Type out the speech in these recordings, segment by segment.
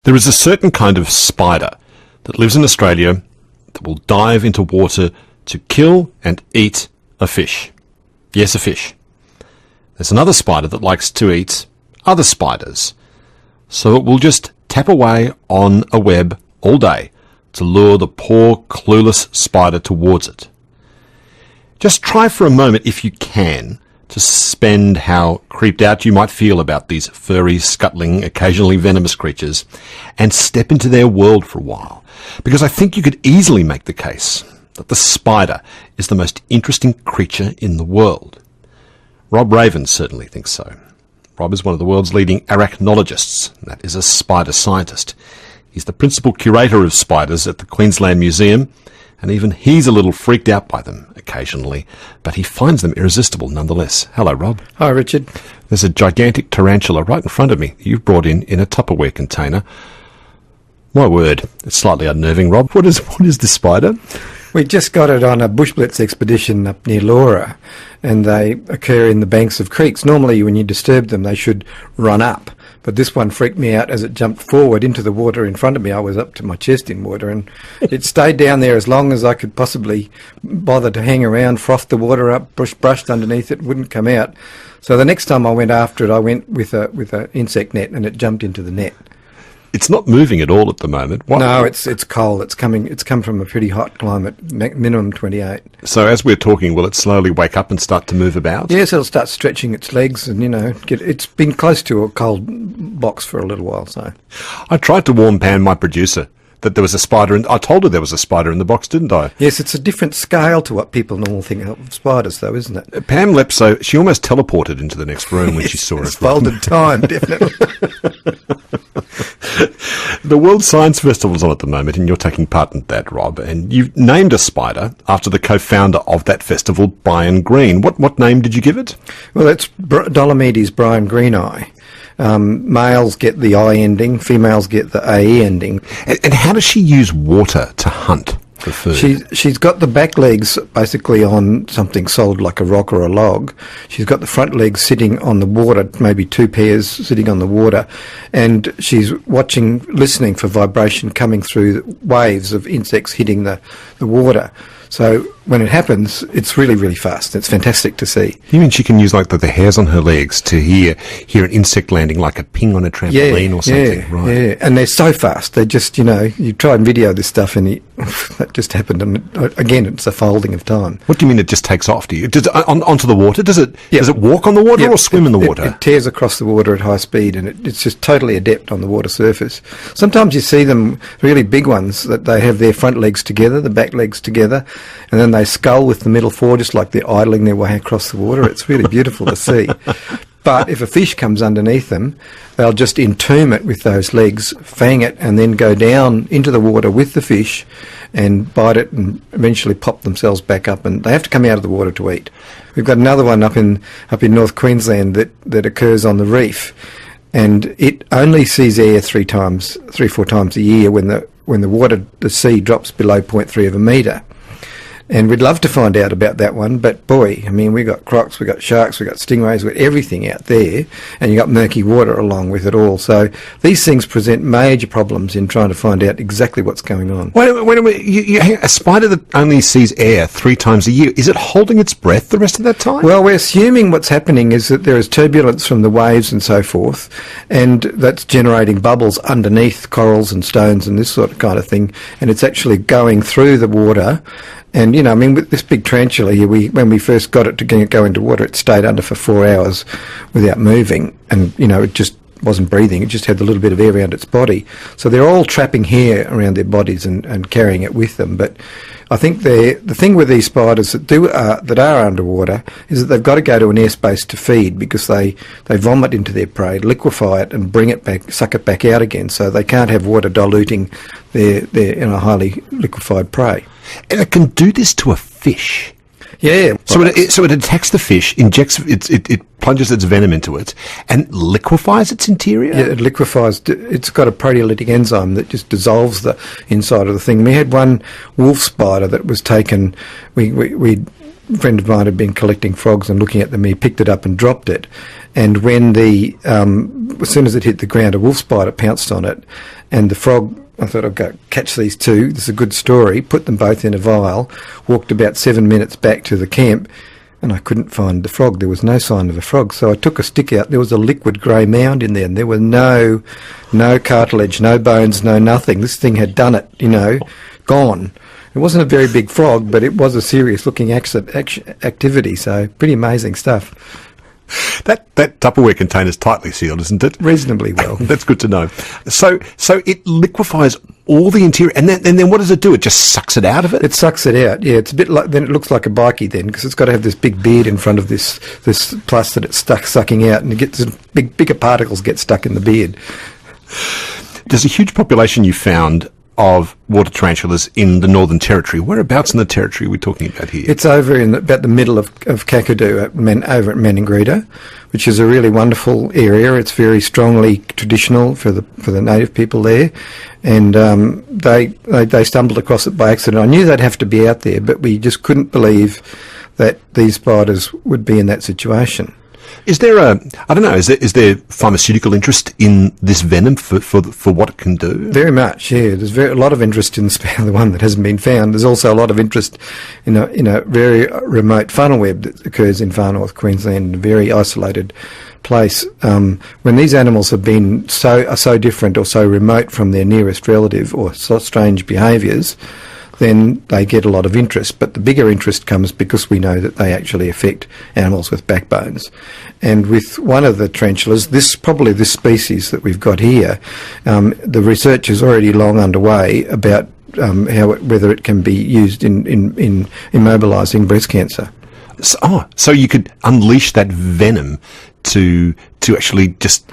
There is a certain kind of spider that lives in Australia that will dive into water to kill and eat a fish. Yes, a fish. There's another spider that likes to eat other spiders. So it will just tap away on a web all day to lure the poor, clueless spider towards it. Just try for a moment, if you can, to suspend how creeped out you might feel about these furry, scuttling, occasionally venomous creatures, and step into their world for a while. Because I think you could easily make the case that the spider is the most interesting creature in the world. Rob Raven certainly thinks so. Rob is one of the world's leading arachnologists, and that is a spider scientist. He's the principal curator of spiders at the Queensland Museum, and even he's a little freaked out by them occasionally, but he finds them irresistible nonetheless. Hello, Rob. Hi, Richard. There's a gigantic tarantula right in front of me you've brought in a Tupperware container. My word, it's slightly unnerving, Rob. What is this spider? We just got it on a bush blitz expedition up near Laura, and they occur in the banks of creeks. Normally, when you disturb them, they should run up. But this one freaked me out as it jumped forward into the water in front of me. I was up to my chest in water, and it stayed down there as long as I could possibly bother to hang around, froth the water up, brushed underneath it, wouldn't come out. So the next time I went after it, I went with a insect net, and it jumped into the net. It's not moving at all at the moment. What? No, it's cold. It's come from a pretty hot climate, minimum 28. So as we're talking, will it slowly wake up and start to move about? Yes, it'll start stretching its legs and, it's been close to a cold box for a little while. So I tried to warn Pam, my producer, that there was a spider, and I told her there was a spider in the box, didn't I? Yes, it's a different scale to what people normally think of spiders, though, isn't it? Pam leapt, so she almost teleported into the next room when she saw it. It's folded time, definitely. The World Science Festival's on at the moment, and you're taking part in that, Rob. And you've named a spider after the co-founder of that festival, Brian Greene. What name did you give it? Well, it's Dolomedes Brian Greeneye. Males get the I ending, females get the AE ending. And how does she use water to hunt for food? She's got the back legs basically on something solid like a rock or a log. She's got the front legs sitting on the water, maybe two pairs sitting on the water, and she's listening for vibration coming through waves of insects hitting the water. So when it happens, it's really, really fast. It's fantastic to see. You mean she can use like the hairs on her legs to hear an insect landing like a ping on a trampoline or something? Yeah, right. Yeah, and they're so fast. They just, you try and video this stuff and that just happened. And again, it's a folding of time. What do you mean it just takes off? Onto the water? Does it walk on the water or swim in the water? It tears across the water at high speed, and it's just totally adept on the water surface. Sometimes you see them, really big ones, that they have their front legs together, the back legs together, and then they scull with the middle four, just like they're idling their way across the water. It's really beautiful to see. But if a fish comes underneath them, they'll just entomb it with those legs, fang it, and then go down into the water with the fish and bite it and eventually pop themselves back up. And they have to come out of the water to eat. We've got another one up in North Queensland that occurs on the reef, and it only sees air 3-4 times a year when the sea drops below 0.3 of a metre. And we'd love to find out about that one, but boy, I mean, we got crocs, we got sharks, we got stingrays, we got everything out there, and you got murky water along with it all. So these things present major problems in trying to find out exactly what's going on. Wait a minute, a spider that only sees air 3 times a year, is it holding its breath the rest of that time? Well, we're assuming what's happening is that there is turbulence from the waves and so forth, and that's generating bubbles underneath corals and stones and this sort of kind of thing, and it's actually going through the water. And, with this big tarantula here, when we first got it to go into water, it stayed under for 4 hours without moving. And, it just wasn't breathing. It just had a little bit of air around its body. So they're all trapping hair around their bodies and carrying it with them. But I think the thing with these spiders that are underwater is that they've got to go to an airspace to feed, because they vomit into their prey, liquefy it and bring it back, suck it back out again. So they can't have water diluting their highly liquefied prey. And it can do this to a fish. Yeah. So it attacks the fish, injects it plunges its venom into it, and liquefies its interior. Yeah, it liquefies. It's got a proteolytic enzyme that just dissolves the inside of the thing. We had one wolf spider that was taken. We friend of mine had been collecting frogs and looking at them. He picked it up and dropped it, and when as soon as it hit the ground, a wolf spider pounced on it, and the frog. I thought I'd go catch these two. This is a good story. Put them both in a vial. Walked about 7 minutes back to the camp, and I couldn't find the frog. There was no sign of a frog. So I took a stick out. There was a liquid grey mound in there, and there was no cartilage, no bones, no nothing. This thing had done it. Gone. It wasn't a very big frog, but it was a serious-looking activity. So pretty amazing stuff. That Tupperware container is tightly sealed, isn't it? Reasonably well. That's good to know. So it liquefies all the interior, and then what does it do? It just sucks it out of it? It sucks it out, yeah. It's a bit like, then it looks like a bikie then, because it's got to have this big beard in front of this plus that it's sucking out, and it gets bigger particles get stuck in the beard. There's a huge population you found of water tarantulas in the Northern Territory. Whereabouts in the territory are we talking about here? It's over in about the middle of Kakadu, over at Maningrida, which is a really wonderful area. It's very strongly traditional for the native people there, and they stumbled across it by accident. I knew they'd have to be out there, but we just couldn't believe that these spiders would be in that situation. Is there is there pharmaceutical interest in this venom for what it can do? Very much, yeah. There's a lot of interest in the one that hasn't been found. There's also a lot of interest in a very remote funnel web that occurs in far north Queensland, a very isolated place. When these animals have been so different or so remote from their nearest relative or so strange behaviours, then they get a lot of interest. But the bigger interest comes because we know that they actually affect animals with backbones. And with one of the tarantulas, this species that we've got here, the research is already long underway about whether it can be used in immobilising breast cancer. So you could unleash that venom to actually just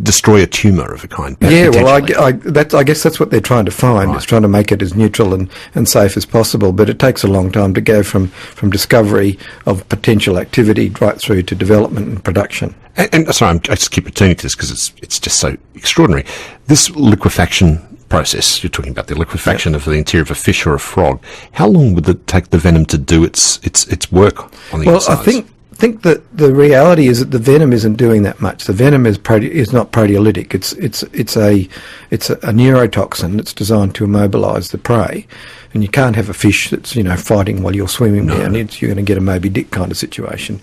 destroy a tumour of a kind. Yeah, well, I guess that's what they're trying to find. Right. It's trying to make it as neutral and safe as possible, but it takes a long time to go from discovery of potential activity right through to development and production. And sorry, I just keep returning to this because it's just so extraordinary. This liquefaction process, you're talking about the liquefaction of the interior of a fish or a frog. How long would it take the venom to do its work on the inside? Well, I think that the reality is that the venom isn't doing that much. The venom is not proteolytic. It's a neurotoxin that's designed to immobilise the prey, and you can't have a fish that's fighting while you're swimming down. You're going to get a Moby Dick kind of situation.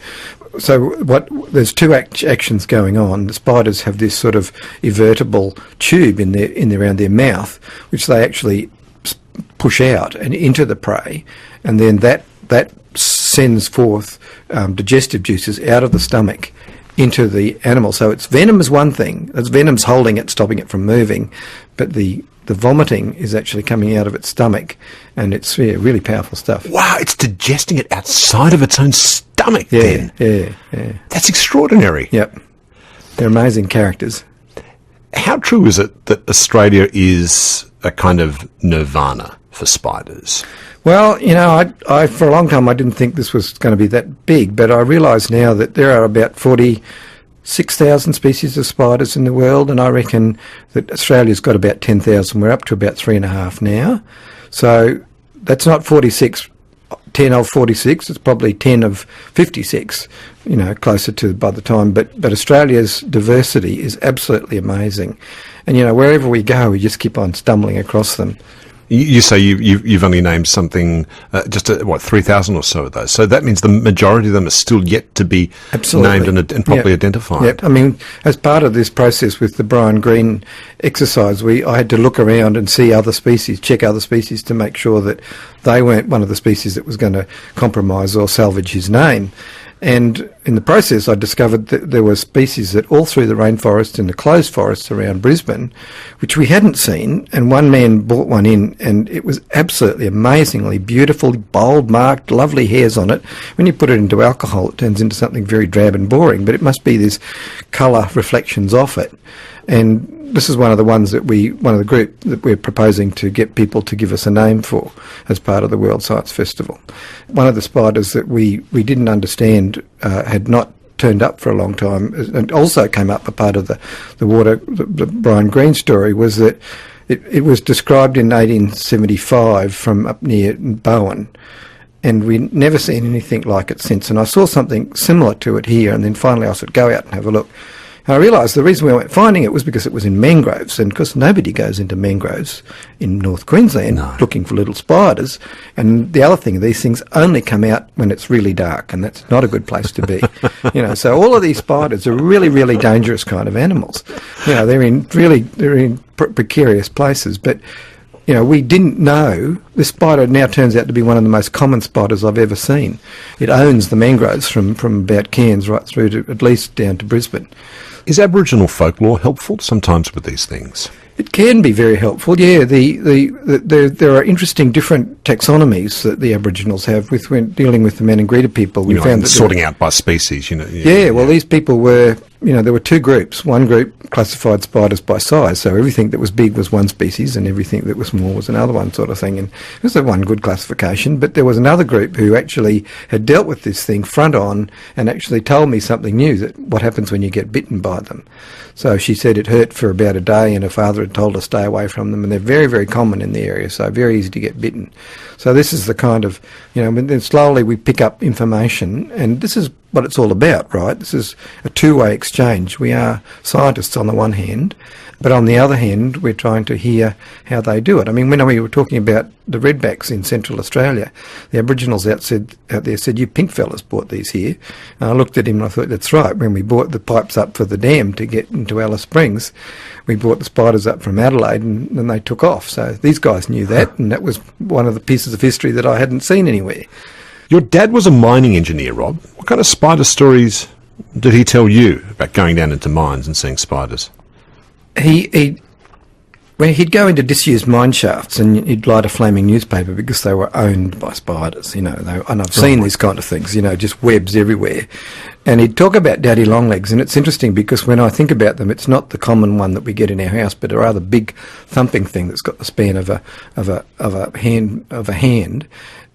So there's two actions going on. The spiders have this sort of evertable tube around their mouth, which they actually push out and into the prey, and then that sends forth digestive juices out of the stomach into the animal. So its venom is one thing. Its venom's holding it, stopping it from moving, but the vomiting is actually coming out of its stomach, and it's really powerful stuff. Wow, it's digesting it outside of its own stomach then? Yeah. That's extraordinary. Yep. They're amazing characters. How true is it that Australia is a kind of nirvana for spiders? Well, I for a long time I didn't think this was going to be that big, but I realise now that there are about 46,000 species of spiders in the world, and I reckon that Australia's got about 10,000. We're up to about 3.5 now. So that's not 10 of 46, it's probably 10 of 56, closer to by the time. But Australia's diversity is absolutely amazing. And, wherever we go, we just keep on stumbling across them. You say you've only named something, 3,000 or so of those. So that means the majority of them are still yet to be named and properly identified. Yep. I mean, as part of this process with the Brian Greene exercise, I had to look around and see other species, check other species to make sure that they weren't one of the species that was going to compromise or salvage his name. And in the process, I discovered that there were species that all through the rainforest and the closed forests around Brisbane, which we hadn't seen, and one man brought one in, and it was absolutely amazingly beautiful, bold, marked, lovely hairs on it. When you put it into alcohol, it turns into something very drab and boring, but it must be these colour reflections off it. And this is one of the group that we're proposing to get people to give us a name for as part of the World Science Festival. One of the spiders that we didn't understand had not turned up for a long time, and also came up a part of the Brian Greene story, was that it was described in 1875 from up near Bowen, And we'd never seen anything like it since. And I saw something similar to it here, and then finally I said, go out and have a look. And I realised the reason we weren't finding it was because it was in mangroves, and because nobody goes into mangroves in North Queensland looking for little spiders. And the other thing, these things only come out when it's really dark, and that's not a good place to be. So all of these spiders are really, really dangerous kind of animals. They're in precarious places, but we didn't know. This spider now turns out to be one of the most common spiders I've ever seen. It owns the mangroves from about Cairns right through to at least down to Brisbane. Is Aboriginal folklore helpful sometimes with these things? It can be very helpful, yeah. There are interesting different taxonomies that the Aboriginals have with when dealing with the Maningrida people. We found that sorting out by species, Well, these people were, there were two groups. One group classified spiders by size, so everything that was big was one species and everything that was small was another one sort of thing. And it was one good classification, but there was another group who actually had dealt with this thing front on and actually told me something new, that what happens when you get bitten by them. So she said it hurt for about a day, and her father had told her to stay away from them, and they're very, very common in the area, so very easy to get bitten. So this is the kind of, and then slowly we pick up information, and this is what it's all about, right? This is a two-way exchange. We are scientists on the one hand, but on the other hand, we're trying to hear how they do it. I mean, when we were talking about the redbacks in Central Australia, the Aboriginals out there said, you pink fellas bought these here. And I looked at him and I thought, that's right. When we bought the pipes up for the dam to get into Alice Springs, we brought the spiders up from Adelaide and then they took off. So these guys knew that, and that was one of the pieces of history that I hadn't seen anywhere. Your dad was a mining engineer, Rob. What kind of spider stories did he tell you about going down into mines and seeing spiders? He'd go into disused mine shafts and he'd light a flaming newspaper because they were owned by spiders, and I've seen these kind of things, just webs everywhere. And he'd talk about daddy longlegs, and it's interesting because when I think about them, it's not the common one that we get in our house, but a rather big thumping thing that's got the span of a hand.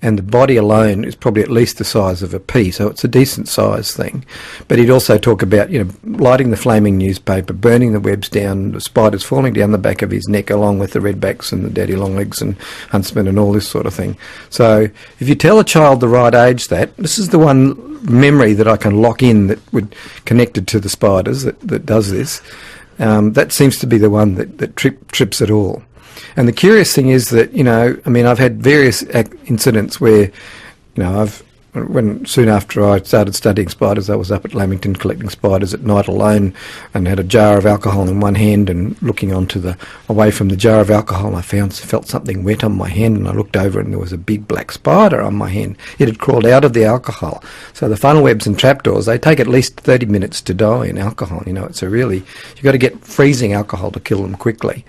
And the body alone is probably at least the size of a pea, so it's a decent size thing. But he'd also talk about, lighting the flaming newspaper, burning the webs down, the spiders falling down the back of his neck along with the redbacks and the daddy longlegs and huntsmen and all this sort of thing. So if you tell a child the right age this is the one memory that I can lock in that would connected to the spiders that does this. That seems to be the one that trips it all. And the curious thing is that, I've had various incidents where, soon after I started studying spiders, I was up at Lamington collecting spiders at night alone and had a jar of alcohol in one hand and looking away from the jar of alcohol, I felt something wet on my hand, and I looked over and there was a big black spider on my hand. It had crawled out of the alcohol. So the funnel webs and trapdoors, they take at least 30 minutes to die in alcohol. You've got to get freezing alcohol to kill them quickly.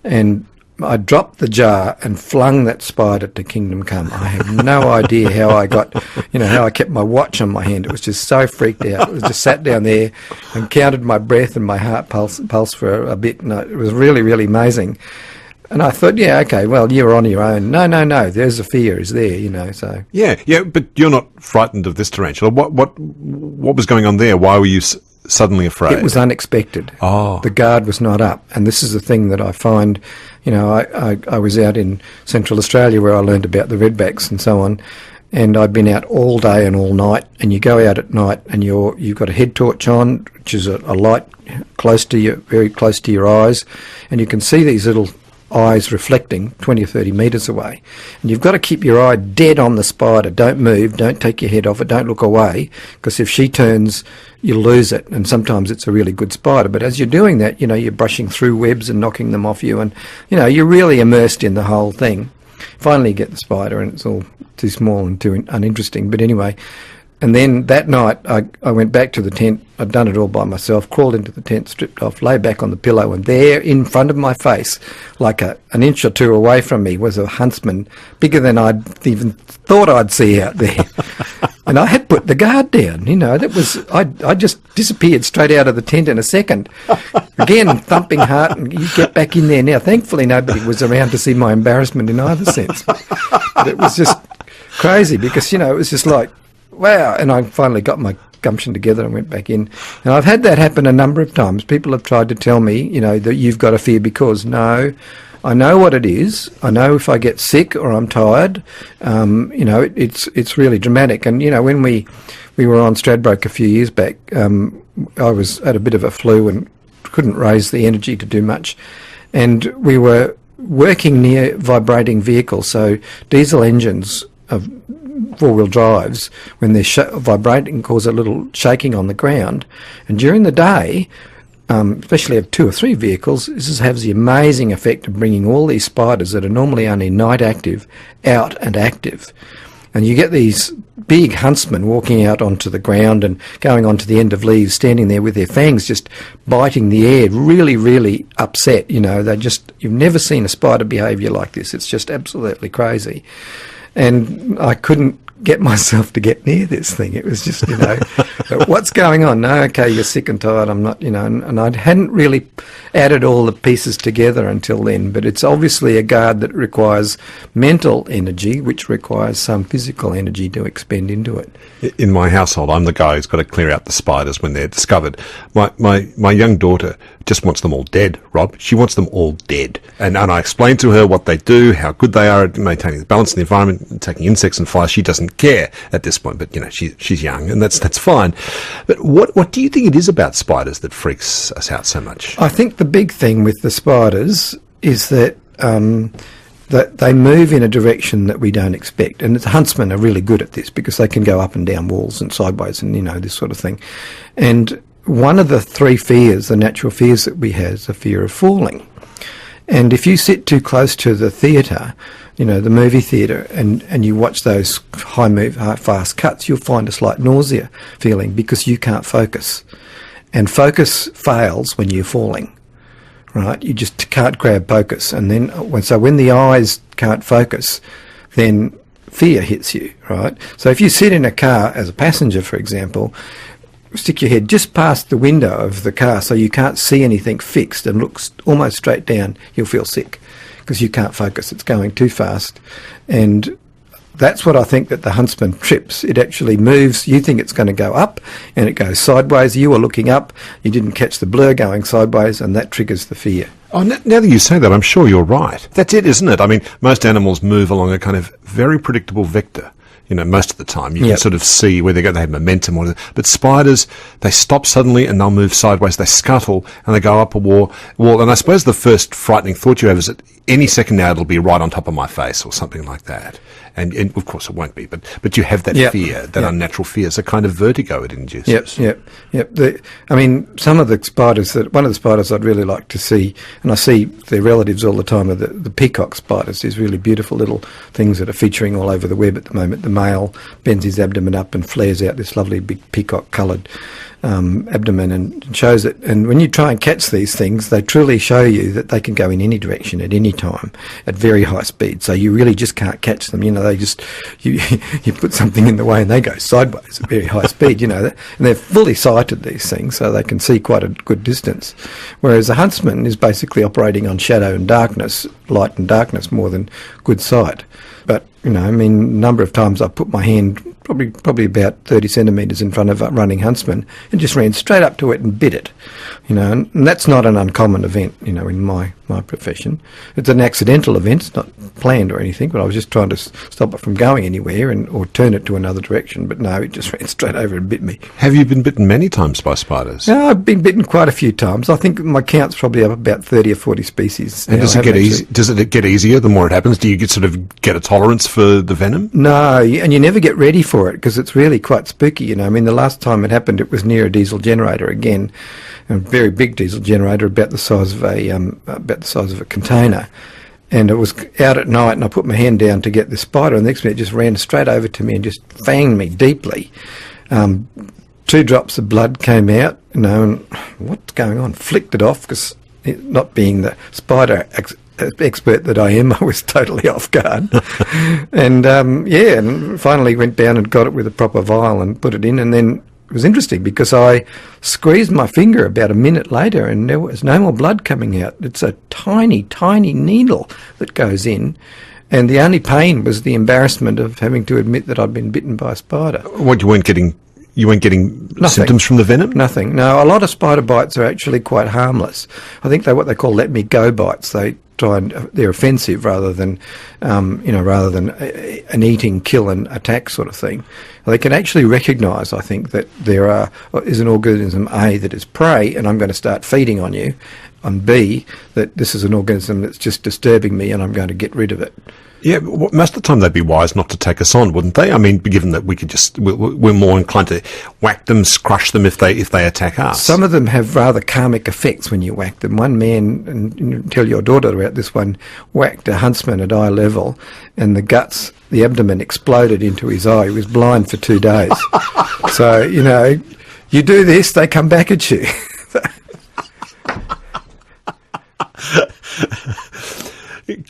And I dropped the jar and flung that spider to Kingdom Come. I have no idea how I how I kept my watch on my hand. It was just so freaked out. It was just sat down there and counted my breath and my heart pulse for a bit, and it was really, really amazing. And I thought, yeah, okay, well, you're on your own. No, there's a fear is there, so. Yeah, but you're not frightened of this tarantula. What was going on there? Why were you suddenly afraid? It was unexpected. Oh. The guard was not up. And this is the thing that I find, I was out in Central Australia where I learned about the redbacks and so on, and I'd been out all day and all night, and you go out at night and you've got a head torch on, which is a light very close to your eyes, and you can see these little eyes reflecting 20 or 30 metres away. And you've got to keep your eye dead on the spider. Don't move, don't take your head off it, don't look away, because if she turns, you'll lose it. And sometimes it's a really good spider. But as you're doing that, you're brushing through webs and knocking them off you, and, you're really immersed in the whole thing. Finally you get the spider, and it's all too small and too uninteresting. But anyway, and then that night I went back to the tent. I'd done it all by myself, crawled into the tent, stripped off, lay back on the pillow, and there in front of my face, like an inch or two away from me, was a huntsman bigger than I'd even thought I'd see out there. And I had put the guard down, I just disappeared straight out of the tent in a second. Again, thumping heart, and you get back in there now. Thankfully nobody was around to see my embarrassment in either sense. But it was just crazy because, it was just like, wow. And I finally got my gumption together and went back in. And I've had that happen a number of times. People have tried to tell me, that you've got a fear because, no, I know what it is. I know if I get sick or I'm tired. It's really dramatic. And when we were on Stradbroke a few years back, I was had a bit of a flu and couldn't raise the energy to do much, and we were working near vibrating vehicles, so diesel engines of four-wheel drives, when they're vibrating, cause a little shaking on the ground. And during the day, especially of 2 or 3 vehicles, this has the amazing effect of bringing all these spiders that are normally only night active out and active. And you get these big huntsmen walking out onto the ground and going onto the end of leaves, standing there with their fangs just biting the air, really, really upset. You've never seen a spider behaviour like this. It's just absolutely crazy. And I couldn't get myself to get near this thing. It was just, what's going on? No, okay, you're sick and tired. I'm not, and I hadn't really added all the pieces together until then. But it's obviously a guard that requires mental energy, which requires some physical energy to expend into it. In my household, I'm the guy who's got to clear out the spiders when they're discovered. My young daughter just wants them all dead, Rob. She wants them all dead. And I explain to her what they do, how good they are at maintaining the balance in the environment, taking insects and flies. She doesn't care at this point, but she's young, and that's fine. But what do you think it is about spiders that freaks us out so much? I think the big thing with the spiders is that that they move in a direction that we don't expect, and the huntsmen are really good at this because they can go up and down walls and sideways and this sort of thing. And one of the 3 fears, the natural fears that we have, is the fear of falling. And if you sit too close to the theatre, the movie theatre, and you watch those fast cuts, you'll find a slight nausea feeling because you can't focus. And focus fails when you're falling, right? You just can't grab focus. And then, when the eyes can't focus, then fear hits you, right? So if you sit in a car as a passenger, for example, stick your head just past the window of the car so you can't see anything fixed and looks almost straight down, you'll feel sick because you can't focus. It's going too fast. And that's what I think that the huntsman trips. It actually moves. You think it's going to go up and it goes sideways. You are looking up. You didn't catch the blur going sideways, and that triggers the fear. Oh, now that you say that, I'm sure you're right. That's it, isn't it? I mean, most animals move along a kind of very predictable vector. Most of the time. You can sort of see where they go. They have momentum. But spiders, they stop suddenly and they'll move sideways. They scuttle and they go up a wall. And I suppose the first frightening thought you have is that any second now it'll be right on top of my face or something like that. And of course it won't be. But you have that fear, that unnatural fear. It's a kind of vertigo it induces. Yep. Some of the spiders, one of the spiders I'd really like to see, and I see their relatives all the time, are the peacock spiders. These really beautiful little things that are featuring all over the web at the moment. The male bends his abdomen up and flares out this lovely big peacock-coloured abdomen and shows it. And when you try and catch these things, they truly show you that they can go in any direction at any time at very high speed. So you really just can't catch them. They just you put something in the way and they go sideways at very high speed. And they're fully sighted, these things, so they can see quite a good distance. Whereas a huntsman is basically operating on shadow and darkness, light and darkness, more than good sight. But a number of times I've put my hand probably about 30 centimetres in front of a running huntsman and just ran straight up to it and bit it. And that's not an uncommon event, in my profession. It's an accidental event, it's not planned or anything, but I was just trying to stop it from going anywhere or turn it to another direction. But no, it just ran straight over and bit me. Have you been bitten many times by spiders? No, I've been bitten quite a few times. I think my count's probably up about 30 or 40 species. And does it get easier the more it happens? Do you get a tolerance for the venom? No, and you never get ready for it because it's really quite spooky. The last time it happened, it was near a diesel generator again, a very big diesel generator, about the size of a container. And it was out at night, and I put my hand down to get the spider, and the next minute it just ran straight over to me and just fanged me deeply. 2 drops of blood came out, and what's going on? Flicked it off because, not being the spider expert that I am, I was totally off guard. And and finally went down and got it with a proper vial and put it in, and then it was interesting because I squeezed my finger about a minute later and there was no more blood coming out. It's a tiny, tiny needle that goes in, and the only pain was the embarrassment of having to admit that I'd been bitten by a spider. What, you weren't getting You weren't getting Nothing. symptoms from the venom? Nothing. No, a lot of spider bites are actually quite harmless. I think they're what they call let me go bites. They're offensive rather than an eating, kill and attack sort of thing. They can actually recognise, I think, that there is an organism A that is prey and I'm going to start feeding on you, and B that this is an organism that's just disturbing me and I'm going to get rid of it. Yeah, most of the time they'd be wise not to take us on, wouldn't they? I mean, given that we're more inclined to whack them, crush them if they attack us. Some of them have rather karmic effects when you whack them. One man, and you tell your daughter about this one, whacked a huntsman at eye level, and the abdomen exploded into his eye. He was blind for 2 days. So, you do this, they come back at you.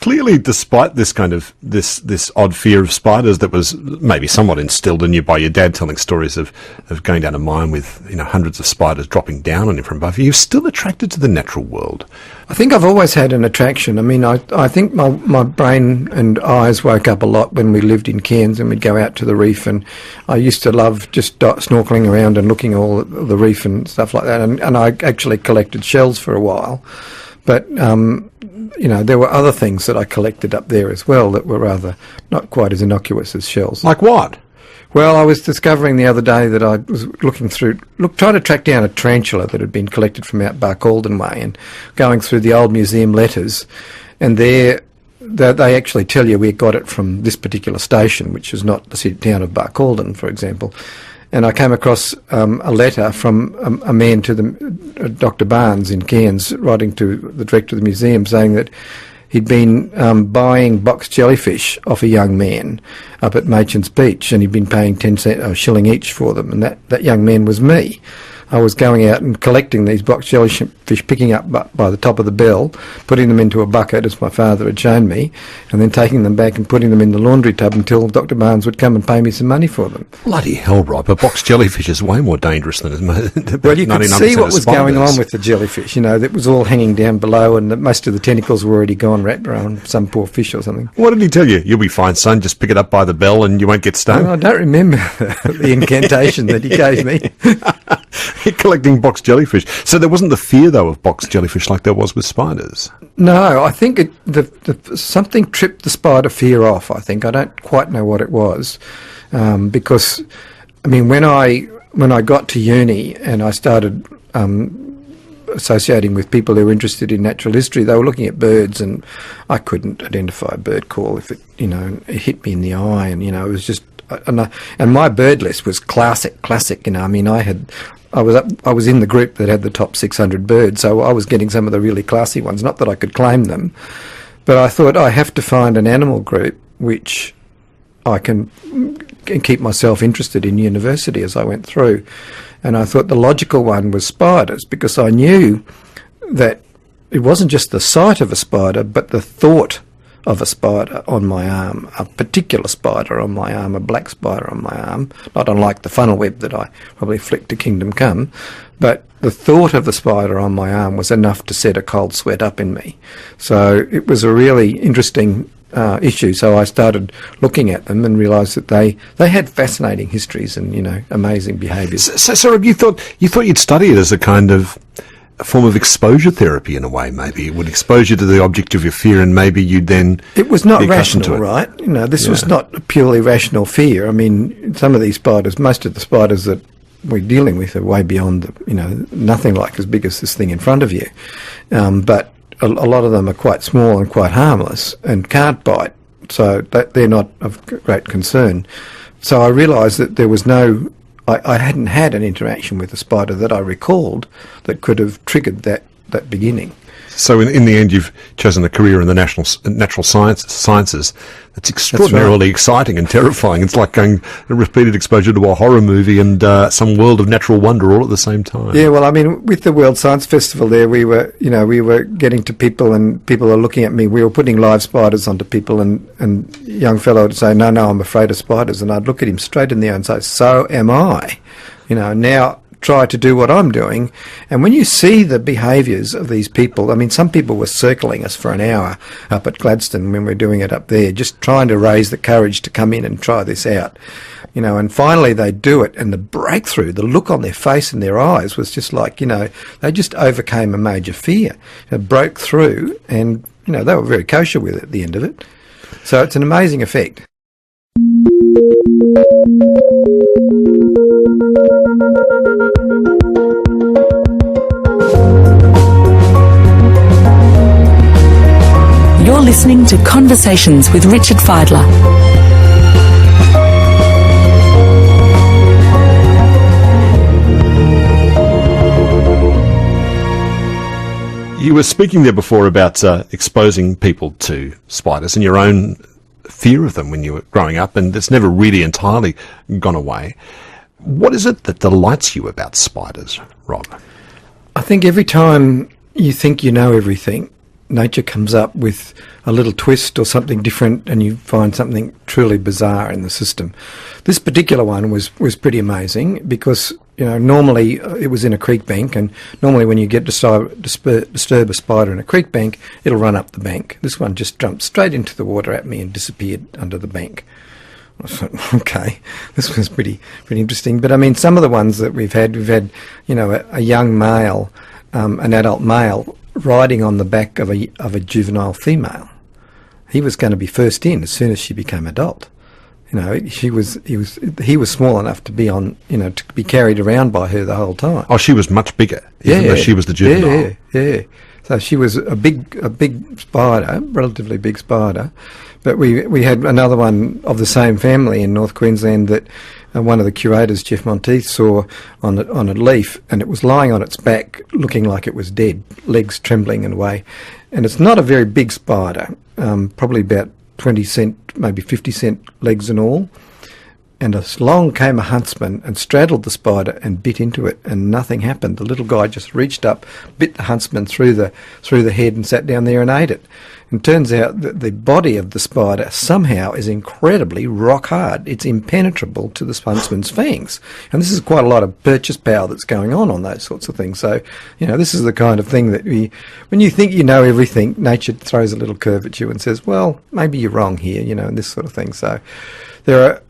Clearly, despite this kind of this odd fear of spiders that was maybe somewhat instilled in you by your dad telling stories of going down a mine with hundreds of spiders dropping down on you from above, you're still attracted to the natural world. I think I've always had an attraction. I mean, I think my brain and eyes woke up a lot when we lived in Cairns and we'd go out to the reef, and I used to love just snorkelling around and looking all at the reef and stuff like that, and I actually collected shells for a while. But, there were other things that I collected up there as well that were rather not quite as innocuous as shells. Like what? Well, I was discovering the other day that I was trying to track down a tarantula that had been collected from out Barcaldine way, and going through the old museum letters, and they actually tell you we got it from this particular station, which is not the town of Barcaldine, for example. And I came across a letter from a man to Dr. Barnes in Cairns, writing to the director of the museum, saying that he'd been buying box jellyfish off a young man up at Machin's Beach, and he'd been paying 10 cents or a shilling each for them, and that young man was me. I was going out and collecting these box jellyfish, picking up by the top of the bell, putting them into a bucket, as my father had shown me, and then taking them back and putting them in the laundry tub until Dr. Barnes would come and pay me some money for them. Bloody hell, Rob. A box jellyfish is way more dangerous than well, you could see what was going on with the jellyfish. That was all hanging down below, and most of the tentacles were already gone, wrapped around some poor fish or something. What did he tell you? You'll be fine, son. Just pick it up by the bell and you won't get stung. Well, I don't remember the incantation that he gave me. You're collecting box jellyfish. So there wasn't the fear, though, of box jellyfish like there was with spiders? No, I think something tripped the spider fear off, I think. I don't quite know what it was. Because, I mean, when I got to uni and I started associating with people who were interested in natural history, they were looking at birds, and I couldn't identify a bird call if it hit me in the eye, and, it was just... And my bird list was classic. I mean, I was in the group that had the top 600 birds, so I was getting some of the really classy ones. Not that I could claim them, but I thought I have to find an animal group which I can keep myself interested in university as I went through. And I thought the logical one was spiders, because I knew that it wasn't just the sight of a spider, but the thought of a spider on my arm, a particular spider on my arm, a black spider on my arm, not unlike the funnel web that I probably flicked to Kingdom Come, but the thought of the spider on my arm was enough to set a cold sweat up in me. So it was a really interesting issue. So I started looking at them and realised that they had fascinating histories and, amazing behaviours. So you thought you'd study it as a kind of a form of exposure therapy in a way, maybe. It would expose you to the object of your fear, and maybe you'd then... It was not rational, right? This was not a purely rational fear. I mean, some of these spiders, most of the spiders that we're dealing with are way beyond, nothing like as big as this thing in front of you. But a lot of them are quite small and quite harmless and can't bite, so they're not of great concern. So I realised that there was no... I hadn't had an interaction with a spider that I recalled that could have triggered that beginning. So in the end, you've chosen a career in the natural sciences. That's extraordinarily exciting and terrifying. It's like going a repeated exposure to a horror movie and some world of natural wonder all at the same time. Yeah, well, I mean, with the World Science Festival there, we were getting to people, and people are looking at me. We were putting live spiders onto people, and a young fellow would say, no, I'm afraid of spiders. And I'd look at him straight in the eye and say, so am I. Now try to do what I'm doing. And when you see the behaviours of these people, I mean, some people were circling us for an hour up at Gladstone when we were doing it up there, just trying to raise the courage to come in and try this out. You know, and finally they do it, and the breakthrough, the look on their face and their eyes was just like, you know, they just overcame a major fear. They broke through, and, you know, they were very kosher with it at the end of it. So it's an amazing effect. You're listening to Conversations with Richard Fidler. You were speaking there before about exposing people to spiders and your own fear of them when you were growing up, and it's never really entirely gone away. What is it that delights you about spiders, Rob? I think every time you think you know everything, nature comes up with a little twist or something different, and you find something truly bizarre in the system. This particular one was pretty amazing because, you know, normally it was in a creek bank, and normally when you disturb a spider in a creek bank, it'll run up the bank. This one just jumped straight into the water at me and disappeared under the bank. I thought, okay, this was pretty interesting. But I mean, some of the ones that we've had, you know, a young male, an adult male, riding on the back of a juvenile female. He was going to be first in as soon as she became adult. You know, he was small enough to be on, you know, to be carried around by her the whole time. Oh, she was much bigger, even though she was the juvenile. Yeah. So she was a big spider, relatively big spider. But we had another one of the same family in North Queensland that one of the curators, Jeff Monteith, saw on a leaf, and it was lying on its back, looking like it was dead, legs trembling in a way. And it's not a very big spider, probably about 20 cent, maybe 50 cent legs and all. And along came a huntsman and straddled the spider and bit into it, and nothing happened. The little guy just reached up, bit the huntsman through the head, and sat down there and ate it. And turns out that the body of the spider somehow is incredibly rock hard. It's impenetrable to the huntsman's fangs. And this is quite a lot of purchase power that's going on those sorts of things. So, you know, this is the kind of thing that when you think you know everything, nature throws a little curve at you and says, well, maybe you're wrong here, you know, and this sort of thing. So there are...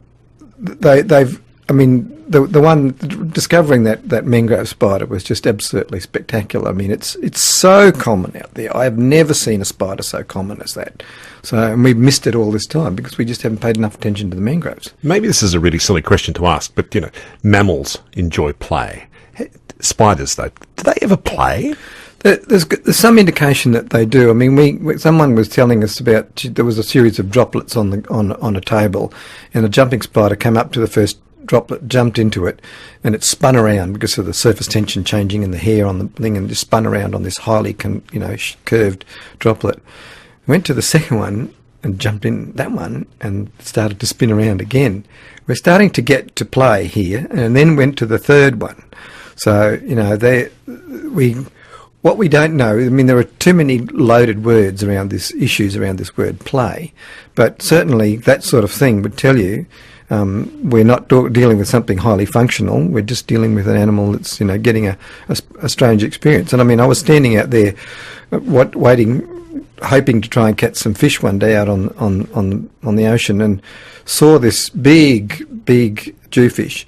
The one discovering that mangrove spider was just absolutely spectacular. I mean, it's so common out there. I have never seen a spider so common as that. So, and we've missed it all this time because we just haven't paid enough attention to the mangroves. Maybe this is a really silly question to ask, but, you know, mammals enjoy play. Spiders, though, do they ever play? There's some indication that they do. I mean, someone was telling us about there was a series of droplets on a table, and a jumping spider came up to the first droplet, jumped into it, and it spun around because of the surface tension changing in the hair on the thing, and just spun around on this highly curved droplet. Went to the second one and jumped in that one and started to spin around again. We're starting to get to play here, and then went to the third one. So, you know, what we don't know, I mean, there are too many loaded words around issues around this word play, but certainly that sort of thing would tell you we're not dealing with something highly functional. We're just dealing with an animal that's, you know, getting a strange experience. And I mean, I was standing out there, waiting, hoping to try and catch some fish one day out on the ocean, and saw this big jewfish.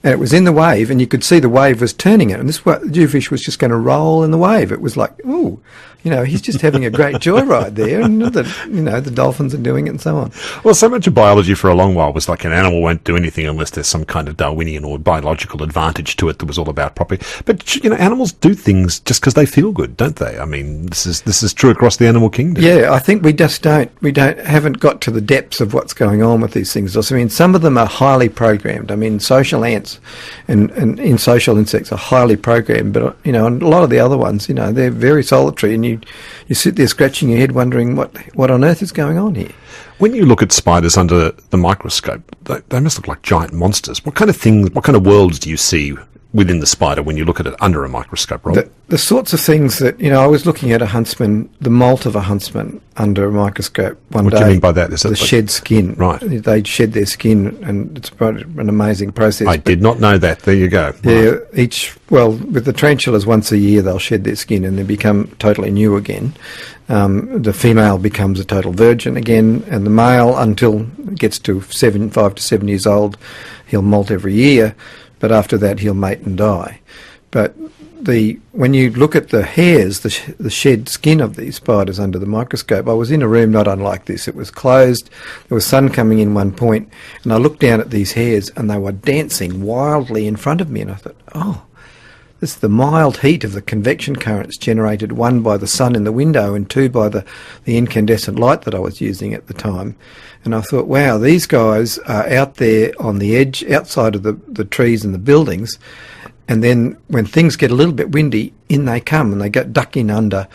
And it was in the wave, and you could see the wave was turning it. And this jewfish was just going to roll in the wave. It was like, ooh, you know, he's just having a great joyride there, and the dolphins are doing it and so on. Well, so much of biology for a long while was like an animal won't do anything unless there's some kind of Darwinian or biological advantage to it that was all about property. But, you know, animals do things just because they feel good, don't they? I mean, this is true across the animal kingdom. Yeah, I think we haven't got to the depths of what's going on with these things. I mean, some of them are highly programmed. I mean, social ants and social insects are highly programmed, but, you know, and a lot of the other ones, you know, they're very solitary, and you sit there scratching your head wondering what on earth is going on here. When you look at spiders under the microscope, they must look like giant monsters. What kind of worlds do you see within the spider when you look at it under a microscope, Rob? The sorts of things that, I was looking at a huntsman, the molt of a huntsman under a microscope one day. What do you mean by that? Is the shed skin. Right. They shed their skin, and it's an amazing process. I did not know that. There you go. Yeah, with the tarantulas, once a year they'll shed their skin and they become totally new again. The female becomes a total virgin again, and the male, until it gets to 5 to 7 years old, he'll molt every year, but after that he'll mate and die. But when you look at the hairs, the shed skin of these spiders under the microscope, I was in a room not unlike this. It was closed, there was sun coming in one point, and I looked down at these hairs and they were dancing wildly in front of me, and I thought, oh, this is the mild heat of the convection currents generated, one by the sun in the window and two by the incandescent light that I was using at the time. And I thought, wow, these guys are out there on the edge, outside of the trees and the buildings, and then when things get a little bit windy, in they come, and they duck in under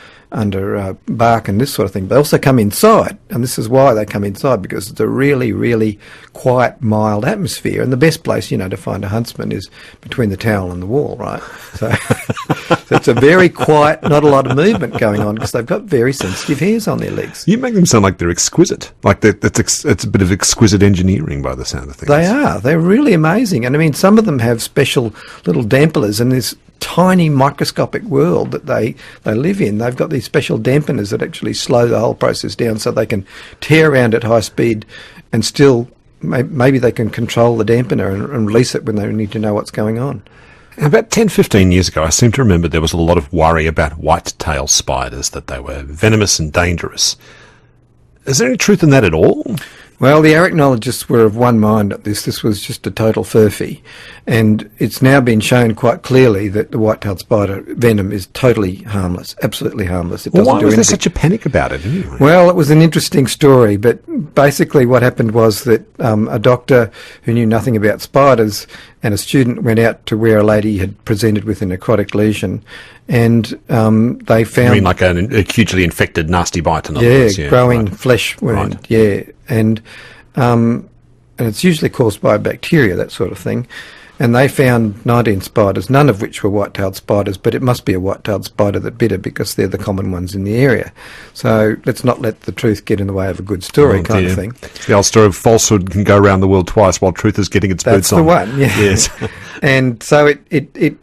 bark and this sort of thing. They also come inside, and this is why they come inside, because it's a really, really quiet, mild atmosphere. And the best place, to find a huntsman is between the towel and the wall, right? So, so it's a very quiet, not a lot of movement going on, because they've got very sensitive hairs on their legs. You make them sound like they're exquisite. Like it's a bit of exquisite engineering by the sound of things. They are. They're really amazing. And I mean, some of them have special little dampeners, and this tiny microscopic world that they live in. They've got these special dampeners that actually slow the whole process down, so they can tear around at high speed and still maybe they can control the dampener and release it when they need to know what's going on. About 10, 15 years ago, I seem to remember there was a lot of worry about white-tailed spiders, that they were venomous and dangerous. Is there any truth in that at all? Well, the arachnologists were of one mind at this. This was just a total furphy. And it's now been shown quite clearly that the white-tailed spider venom is totally harmless, absolutely harmless. It doesn't why do was anything. there such a panic about it anyway? Well, it was an interesting story, but basically what happened was that a doctor who knew nothing about spiders and a student went out to where a lady had presented with a necrotic lesion, and they found... You mean like a hugely infected nasty bite? In other words, growing right. flesh wound, Right. yeah. And it's usually caused by bacteria, that sort of thing. And they found 19 spiders, none of which were white-tailed spiders, but it must be a white-tailed spider that bit her, because they're the common ones in the area. So let's not let the truth get in the way of a good story, kind of thing. It's the old story of falsehood can go around the world twice while truth is getting its boots on. That's the one, yeah. Yes. And so it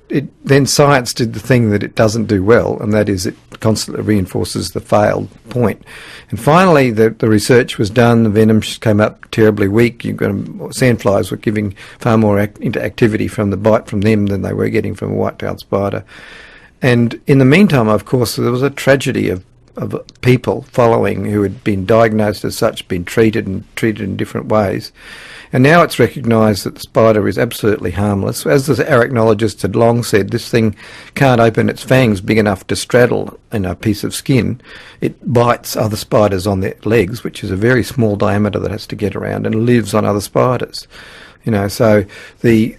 then science did the thing that it doesn't do well, and that is it constantly reinforces the failed point. And finally, the research was done. The venom came up terribly weak. Sandflies were giving far more activity from the bite from them than they were getting from a white-tailed spider. And in the meantime, of course, there was a tragedy of people following who had been diagnosed as such, been treated in different ways. And now it's recognised that the spider is absolutely harmless. As the arachnologists had long said, this thing can't open its fangs big enough to straddle a piece of skin. It bites other spiders on their legs, which is a very small diameter that has to get around, and lives on other spiders. So the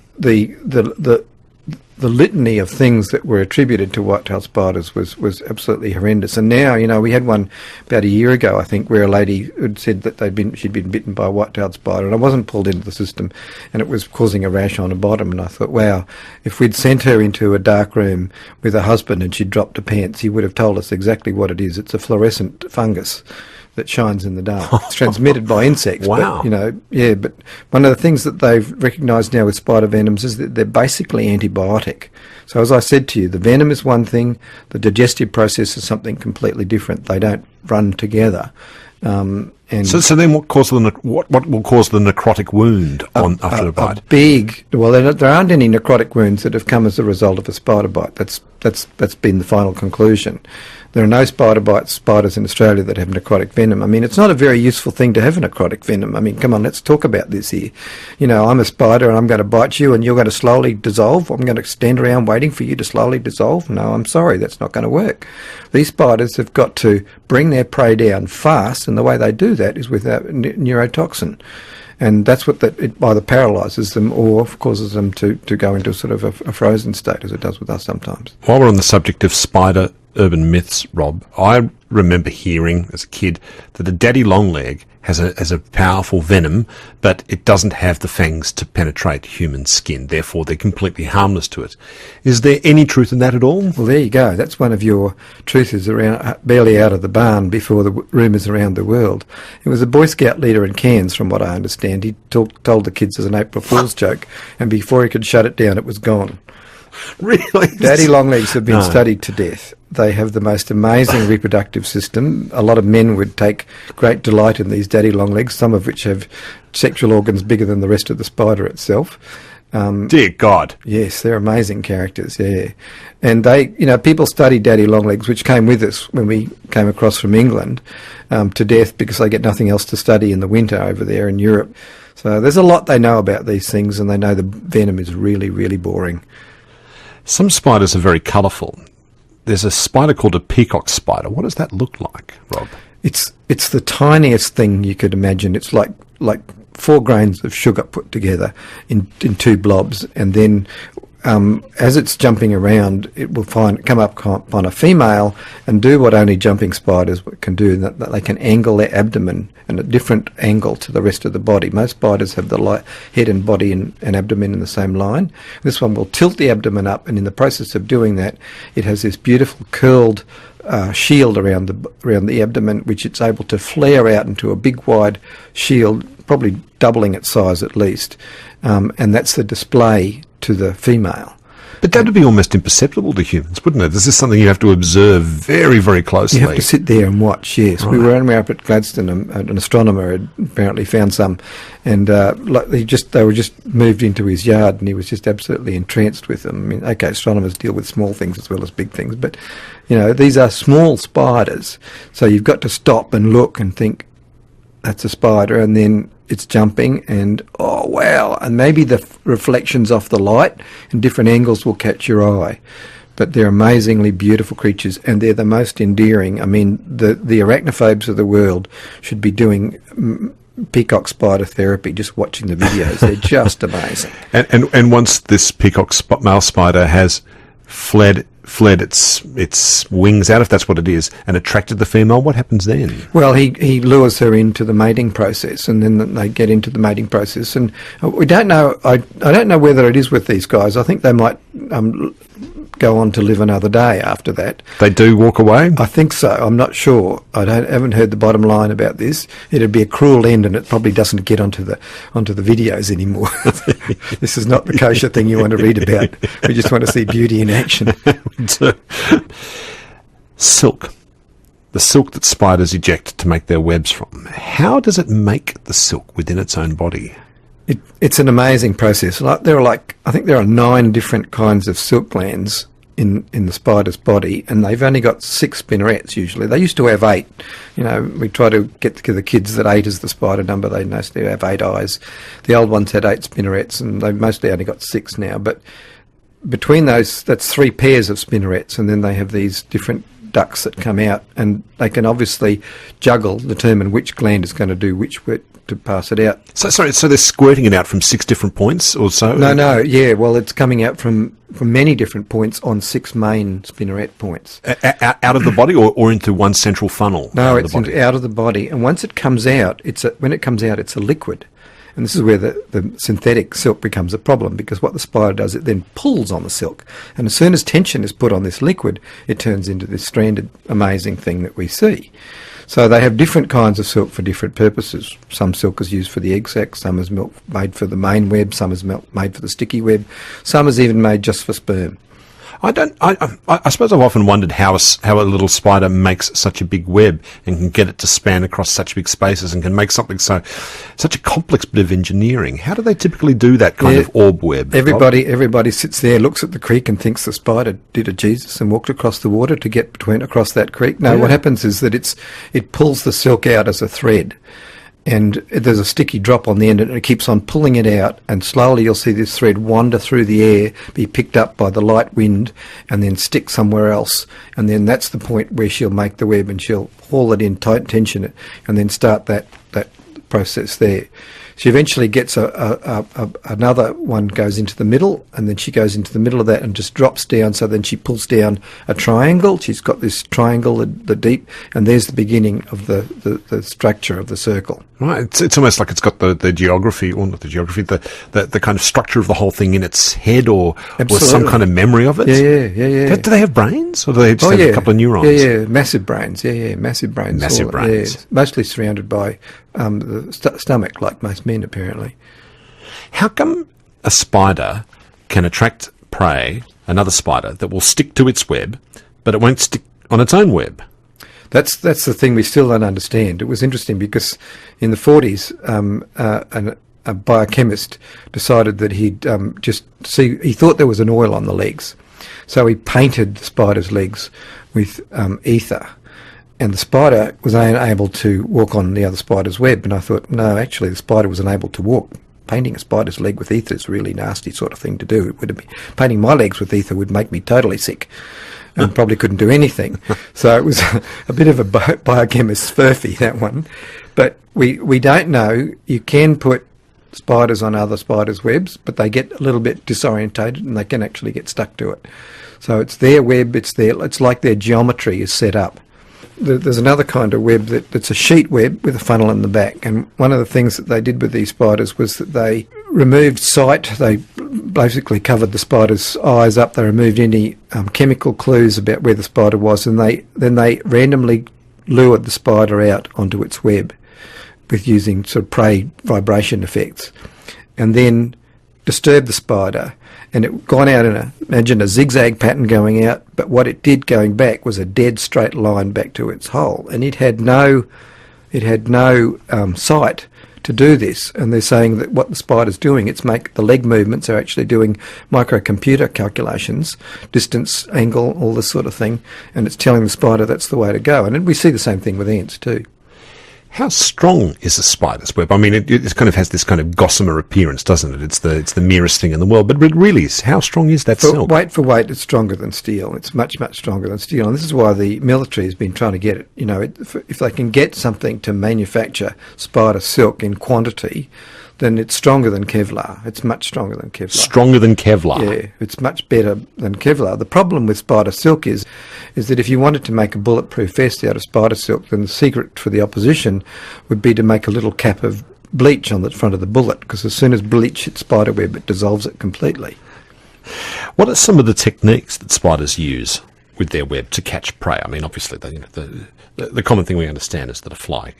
litany of things that were attributed to white-tailed spiders was absolutely horrendous. And now, we had one about a year ago, I think, where a lady had said that she'd been bitten by a white-tailed spider, and I wasn't pulled into the system, and it was causing a rash on her bottom. And I thought, wow, if we'd sent her into a dark room with her husband and she'd dropped her pants, he would have told us exactly what it is. It's a fluorescent fungus that shines in the dark. It's transmitted by insects. Wow. But, but one of the things that they've recognised now with spider venoms is that they're basically antibiotic. So as I said to you, the venom is one thing, the digestive process is something completely different. They don't run together. And so then what will cause the necrotic wound after a bite? There aren't any necrotic wounds that have come as a result of a spider bite. That's been the final conclusion. There are no spiders in Australia that have necrotic venom. I mean, it's not a very useful thing to have a necrotic venom. I mean, come on, let's talk about this here. I'm a spider and I'm going to bite you and you're going to slowly dissolve. I'm going to stand around waiting for you to slowly dissolve. No, I'm sorry, that's not going to work. These spiders have got to bring their prey down fast, and the way they do that is with a neurotoxin. And that's what it either paralyses them or causes them to go into sort of a frozen state, as it does with us sometimes. While we're on the subject of spider urban myths, Rob, I remember hearing as a kid that a daddy longleg has a powerful venom, but it doesn't have the fangs to penetrate human skin. Therefore, they're completely harmless to it. Is there any truth in that at all? Well, there you go. That's one of your truths around, barely out of the barn before the rumours around the world. It was a Boy Scout leader in Cairns, from what I understand. He told the kids as an April Fool's joke, and before he could shut it down, it was gone. Really? Daddy longlegs have been studied to death. They have the most amazing reproductive system. A lot of men would take great delight in these daddy longlegs, some of which have sexual organs bigger than the rest of the spider itself. Dear God. Yes, they're amazing characters, yeah. And they, people study daddy longlegs, which came with us when we came across from England, to death, because they get nothing else to study in the winter over there in Europe. So there's a lot they know about these things, and they know the venom is really, really boring. Some spiders are very colourful. There's a spider called a peacock spider. What does that look like, Rob? It's the tiniest thing you could imagine. It's like 4 grains of sugar put together in 2 blobs, and then as it's jumping around, it will come up on a female and do what only jumping spiders can do, that they can angle their abdomen in a different angle to the rest of the body. Most spiders have the head and body and abdomen in the same line. This one will tilt the abdomen up, and in the process of doing that, it has this beautiful curled shield around the abdomen, which it's able to flare out into a big wide shield, probably doubling its size at least, and that's the display to the female. But that would be almost imperceptible to humans, wouldn't it? This is something you have to observe very, very closely. You have to sit there and watch, yes. Right. We were up at Gladstone, an astronomer had apparently found some, and they were just moved into his yard, and he was just absolutely entranced with them. I mean, okay, astronomers deal with small things as well as big things, but, these are small spiders, so you've got to stop and look and think, that's a spider, and then it's jumping, and oh wow, and maybe the reflections off the light in different angles will catch your eye. But they're amazingly beautiful creatures, and they're the most endearing. I mean, the arachnophobes of the world should be doing peacock spider therapy, just watching the videos. They're just amazing. And once this peacock male spider has fled its wings out, if that's what it is, and attracted the female, what happens then? Well, he lures her into the mating process, and then they get into the mating process, and we don't know. I don't know whether it is with these guys. I think they might go on to live another day after that. They do walk away? I think so. I'm not sure. Haven't heard the bottom line about this. It'd be a cruel end, and it probably doesn't get onto the videos anymore. This is not the kosher thing you want to read about. We just want to see beauty in action. Silk. The silk that spiders eject to make their webs from. How does it make the silk within its own body? It's an amazing process. I think there are 9 different kinds of silk glands in the spider's body, and they've only got 6 spinnerets usually. They used to have 8. We try to get the kids that 8 is the spider number. They mostly have 8 eyes. The old ones had 8 spinnerets, and they've mostly only got 6 now. But between those, that's 3 pairs of spinnerets, and then they have these different ducts that come out, and they can obviously determine which gland is going to do which to pass it out. So they're squirting it out from 6 different points or so? No, yeah, well, it's coming out from many different points on 6 main spinneret points. Out of the body or into one central funnel? No, it's out of the body, and once it comes out, when it comes out, it's a liquid. And this is where the synthetic silk becomes a problem, because what the spider does, it then pulls on the silk. And as soon as tension is put on this liquid, it turns into this stranded, amazing thing that we see. So they have different kinds of silk for different purposes. Some silk is used for the egg sac, some is made for the main web, some is made for the sticky web, some is even made just for sperm. I suppose I've often wondered how a little spider makes such a big web and can get it to span across such big spaces and can make something such a complex bit of engineering. How do they typically do that kind of orb web? Everybody sits there, looks at the creek and thinks the spider did a Jesus and walked across the water to get across that creek. No, what happens is that it pulls the silk out as a thread. And there's a sticky drop on the end, and it keeps on pulling it out, and slowly you'll see this thread wander through the air, be picked up by the light wind, and then stick somewhere else. And then that's the point where she'll make the web, and she'll haul it in, tight tension it, and then start that process there. She eventually gets another one goes into the middle, and then she goes into the middle of that and just drops down. So then she pulls down a triangle. She's got this triangle, the deep, and there's the beginning of the structure of the circle. Right, it's almost like it's got the geography, or not the geography, the kind of structure of the whole thing in its head, or some kind of memory of it. Yeah. Do they have brains, or do they just have a couple of neurons? Yeah, massive brains. Massive brains. Massive brains. Yeah, mostly surrounded by the stomach, like most men, apparently. How come a spider can attract prey, another spider, that will stick to its web, but it won't stick on its own web? That's the thing we still don't understand. It was interesting because in the 40s, a biochemist decided that he thought there was an oil on the legs. So he painted the spider's legs with ether, and the spider was unable to walk on the other spider's web. And I thought, no, actually the spider was unable to walk. Painting a spider's leg with ether is a really nasty sort of thing to do. It would be, painting my legs with ether would make me totally sick. And probably couldn't do anything. So it was a bit of a biochemist's furphy, that one. But we don't know. You can put spiders on other spiders' webs, but they get a little bit disorientated and they can actually get stuck to it. So it's their web, it's like their geometry is set up. There's another kind of web that's a sheet web with a funnel in the back. And one of the things that they did with these spiders was that they removed sight. They basically covered the spider's eyes up. They removed any chemical clues about where the spider was, and then they randomly lured the spider out onto its web with using sort of prey vibration effects, and then disturbed the spider. And it gone out in imagine a zigzag pattern going out, but what it did going back was a dead straight line back to its hole, and it had no sight to do this. And they're saying that what the spider's doing, the leg movements are actually doing microcomputer calculations, distance, angle, all this sort of thing, and it's telling the spider that's the way to go. And we see the same thing with ants too. How strong is a spider's web? I mean, it kind of has this kind of gossamer appearance, doesn't it? It's the merest thing in the world. But really, how strong is that silk? Weight for weight, it's stronger than steel. It's much, much stronger than steel. And this is why the military has been trying to get it. You know, if they can get something to manufacture spider silk in quantity, then it's stronger than Kevlar. It's much stronger than Kevlar. Stronger than Kevlar? Yeah, it's much better than Kevlar. The problem with spider silk is that if you wanted to make a bulletproof vest out of spider silk, then the secret for the opposition would be to make a little cap of bleach on the front of the bullet, because as soon as bleach hits spider web, it dissolves it completely. What are some of the techniques that spiders use with their web to catch prey? I mean, obviously, the common thing we understand is that a fly,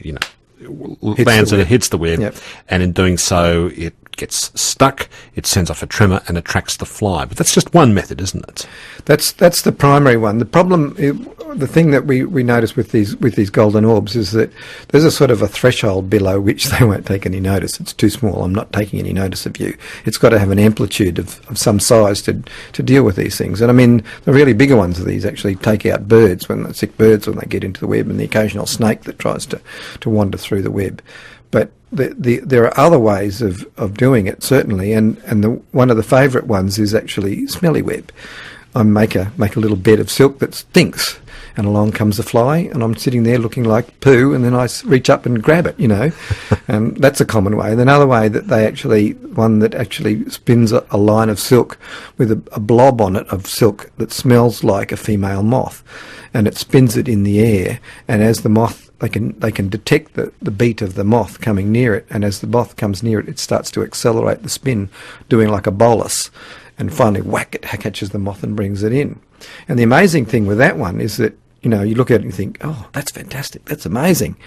lands and it hits the web, yep. And in doing so, it gets stuck, it sends off a tremor and attracts the fly. But that's just one method, isn't it? That's the primary one. The problem, the thing that we notice with these golden orbs is that there's a sort of a threshold below which they won't take any notice. It's too small. I'm not taking any notice of you. It's got to have an amplitude of some size to deal with these things. And I mean, the really bigger ones of these actually take out sick birds when they get into the web, and the occasional snake that tries to wander through the web. But there are other ways of doing it, certainly, and one of the favourite ones is actually smelly web. I make a little bed of silk that stinks, and along comes a fly, and I'm sitting there looking like poo, and then I reach up and grab it, and that's a common way. And another way one that actually spins a line of silk with a blob on it of silk that smells like a female moth, and it spins it in the air, and as the moth, they can detect the beat of the moth coming near it, and as the moth comes near it, it starts to accelerate the spin, doing like a bolus, and finally whack, it catches the moth and brings it in. And the amazing thing with that one is that, you look at it and you think, oh, that's fantastic, that's amazing.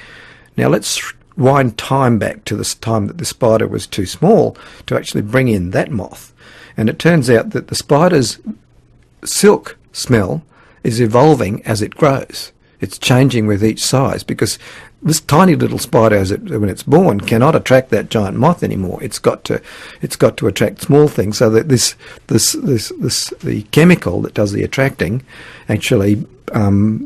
Now let's wind time back to this time that the spider was too small to actually bring in that moth. And it turns out that the spider's silk smell is evolving as it grows. It's changing with each size, because this tiny little spider, when it's born, cannot attract that giant moth anymore. It's got to attract small things, so that the chemical that does the attracting actually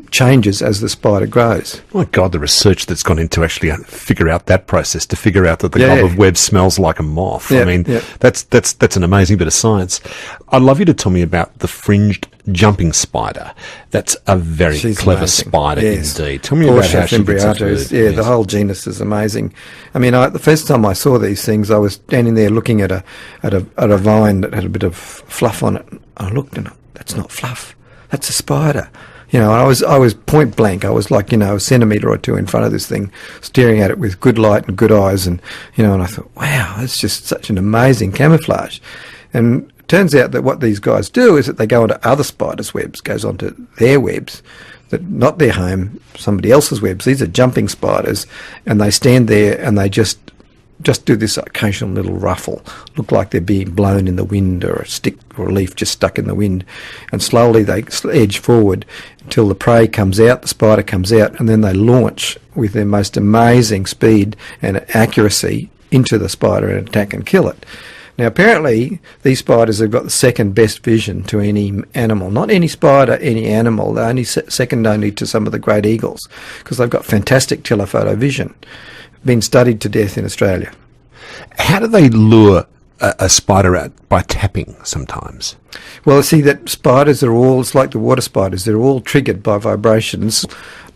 changes as the spider grows. My God, the research that's gone into actually figure out that process, to figure out that the glob of web smells like a moth. I mean, that's an amazing bit of science. I'd love you to tell me about the fringed jumping spider. That's a very She's clever amazing. spider Yes. indeed. Tell me about how she gets into Embriatus. it. Yeah, Yes. the whole genus is amazing. I mean, the first time I saw these things, I was standing there looking at a vine that had a bit of fluff on it. I looked and that's not fluff. That's a spider. You know, I was point blank. I was like, a centimetre or two in front of this thing, staring at it with good light and good eyes, and and I thought, wow, it's just such an amazing camouflage. And it turns out that what these guys do is that they go onto other spiders' webs, goes onto their webs, that not their home, somebody else's webs. These are jumping spiders, and they stand there and they just do this occasional little ruffle, look like they're being blown in the wind, or a stick or a leaf just stuck in the wind, and slowly they edge forward until the prey comes out, the spider comes out, and then they launch with their most amazing speed and accuracy into the spider and attack and kill it. Now, apparently, these spiders have got the second best vision to any animal. Not any spider, any animal. They're only second only to some of the great eagles, because they've got fantastic telephoto vision. Been studied to death in Australia. How do they lure a spider out? By tapping sometimes. Well, see, that spiders are all, it's like the water spiders, they're all triggered by vibrations.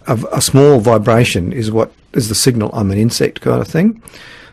A small vibration is what is the signal I'm an insect kind of thing.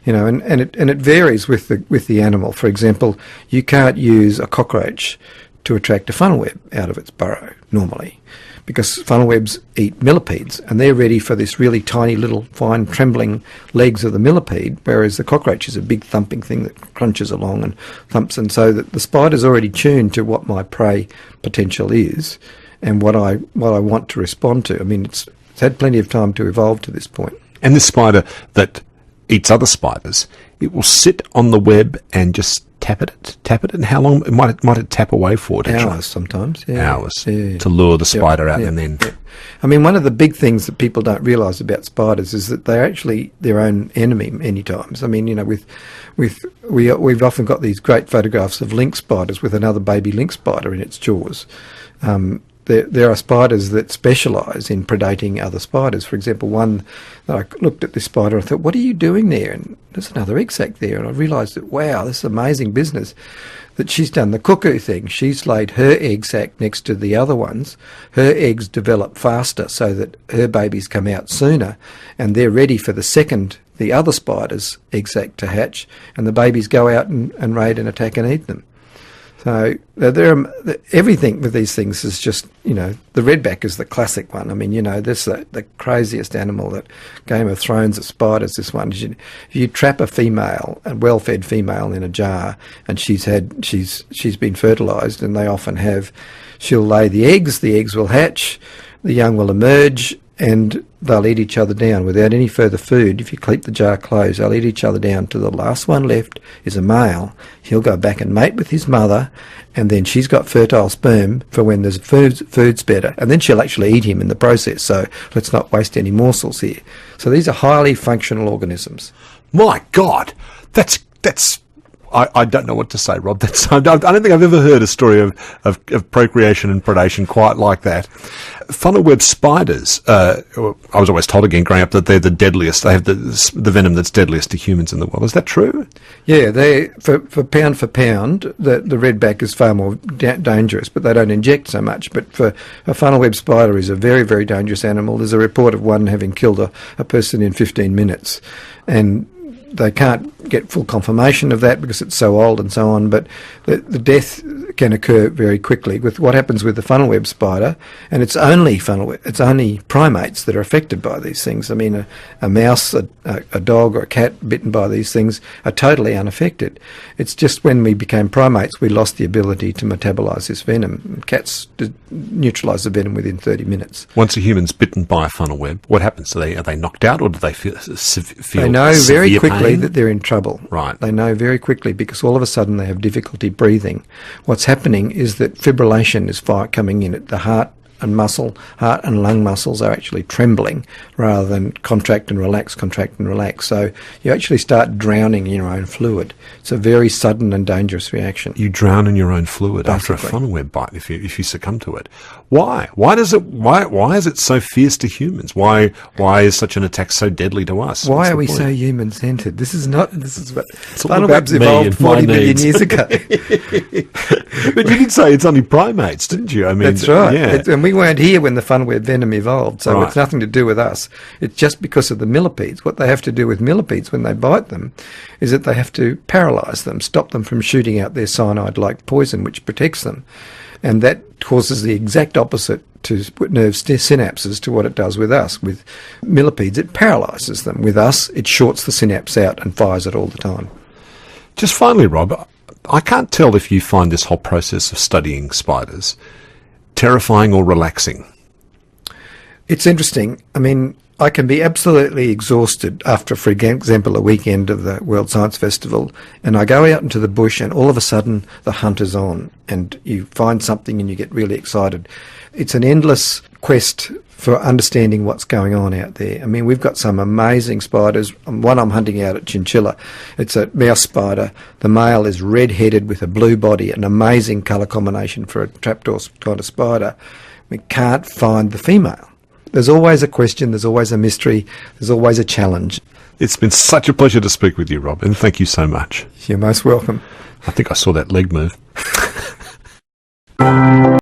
And it varies with the animal. For example, you can't use a cockroach to attract a funnel web out of its burrow normally, because funnel webs eat millipedes, and they're ready for this really tiny little fine trembling legs of the millipede, whereas the cockroach is a big thumping thing that crunches along and thumps, and so that the spider's already tuned to what my prey potential is and what I want to respond to. I mean, it's had plenty of time to evolve to this point. And this spider that eats other spiders, it will sit on the web and just tap it, and how long might it tap away for? Hours sometimes. Yeah. Hours Yeah. to lure the spider out, Yeah. and then. Yeah. I mean, one of the big things that people don't realise about spiders is that they're actually their own enemy many times. I mean, we've often got these great photographs of lynx spiders with another baby lynx spider in its jaws. There are spiders that specialise in predating other spiders. For example, one that I looked at this spider and thought, what are you doing there? And there's another egg sac there. And I realised that, wow, this is amazing business, that she's done the cuckoo thing. She's laid her egg sac next to the other ones. Her eggs develop faster so that her babies come out sooner, and they're ready for the other spider's egg sac to hatch, and the babies go out and raid and attack and eat them. So everything with these things is just, the redback is the classic one. I mean, this is the craziest animal, that Game of Thrones of spiders, this one. If you trap a well-fed female in a jar, and she's been fertilised, and they often have, she'll lay the eggs will hatch, the young will emerge, and they'll eat each other down without any further food. If you keep the jar closed, they'll eat each other down to the last one left is a male. He'll go back and mate with his mother, and then she's got fertile sperm for when there's food's better, and then she'll actually eat him in the process. So let's not waste any morsels here. So these are highly functional organisms. My God, that's. I don't know what to say, Rob. I don't think I've ever heard a story of procreation and predation quite like that. Funnel web spiders, I was always told again growing up that they're the deadliest. They have the venom that's deadliest to humans in the world. Is that true? Yeah, they for pound, the redback is far more dangerous, but they don't inject so much. But for a funnel web spider is a very, very dangerous animal. There's a report of one having killed a person in 15 minutes, and they can't get full confirmation of that because it's so old and so on, but the death can occur very quickly. With what happens with the funnel web spider, and it's only primates that are affected by these things. I mean, a mouse, a dog or a cat bitten by these things are totally unaffected. It's just when we became primates we lost the ability to metabolise this venom. Cats neutralise the venom within 30 minutes. Once a human's bitten by a funnel web, what happens? Are they knocked out, or do they feel They know very severe quickly pain? that they're in trouble. Right. They know very quickly because all of a sudden they have difficulty breathing. What's happening is that fibrillation is coming in at the heart and lung muscles are actually trembling rather than contract and relax. So you actually start drowning in your own fluid. It's a very sudden and dangerous reaction. You drown in your own fluid after a Basically. funnel web bite if you succumb to it. Why? Why is it so fierce to humans? Why is such an attack so deadly to us? Why are we so human-centered? This is what about funnel me evolved and 40 my million needs. years ago. But you did say it's only primates, didn't you? I mean, That's right. Yeah. And we weren't here when the funnel web venom evolved, so Right. it's nothing to do with us. It's just because of the millipedes. What they have to do with millipedes when they bite them is that they have to paralyse them, stop them from shooting out their cyanide-like poison, which protects them. And that causes the exact opposite to nerve synapses to what it does with us. With millipedes, it paralyses them. With us, it shorts the synapse out and fires it all the time. Just finally, Rob, I can't tell if you find this whole process of studying spiders terrifying or relaxing. It's interesting. I mean, I can be absolutely exhausted after, for example, a weekend of the World Science Festival, and I go out into the bush and all of a sudden the hunt is on and you find something and you get really excited. It's an endless quest for understanding what's going on out there. I mean, we've got some amazing spiders. One I'm hunting out at Chinchilla. It's a mouse spider. The male is red-headed with a blue body, an amazing colour combination for a trapdoor kind of spider. We can't find the female. There's always a question, there's always a mystery, there's always a challenge. It's been such a pleasure to speak with you, Rob, and thank you so much. You're most welcome. I think I saw that leg move.